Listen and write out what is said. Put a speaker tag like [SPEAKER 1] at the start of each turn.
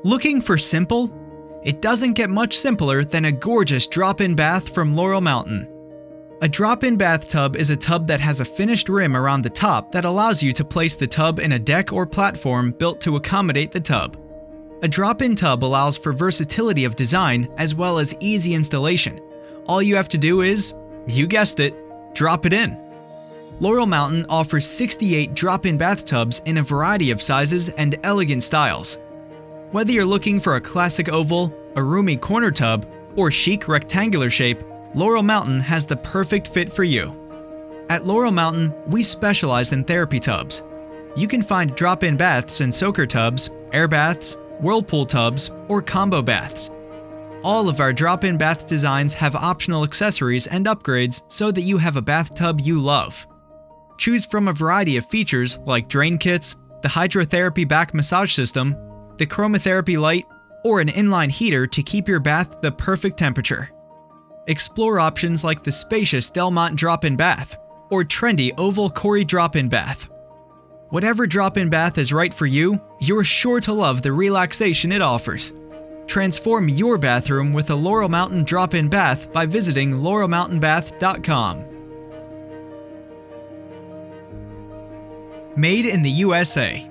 [SPEAKER 1] Looking for simple? It doesn't get much simpler than a gorgeous drop-in bath from Laurel Mountain. A drop-in bathtub is a tub that has a finished rim around the top that allows you to place the tub in a deck or platform built to accommodate the tub. A drop-in tub allows for versatility of design as well as easy installation. All you have to do is, you guessed it, drop it in. Laurel Mountain offers 68 drop-in bathtubs in a variety of sizes and elegant styles. Whether you're looking for a classic oval, a roomy corner tub, or chic rectangular shape, Laurel Mountain has the perfect fit for you. At Laurel Mountain, we specialize in therapy tubs. You can find drop-in baths and soaker tubs, air baths, whirlpool tubs, or combo baths. All of our drop-in bath designs have optional accessories and upgrades so that you have a bathtub you love. Choose from a variety of features like drain kits, the hydrotherapy back massage system, the chromotherapy light, or an inline heater to keep your bath the perfect temperature. Explore options like the spacious Delmont drop-in bath or trendy oval Corey drop-in bath. Whatever drop-in bath is right for you, you're sure to love the relaxation it offers. Transform your bathroom with a Laurel Mountain drop-in bath by visiting laurelmountainbath.com. Made in the USA.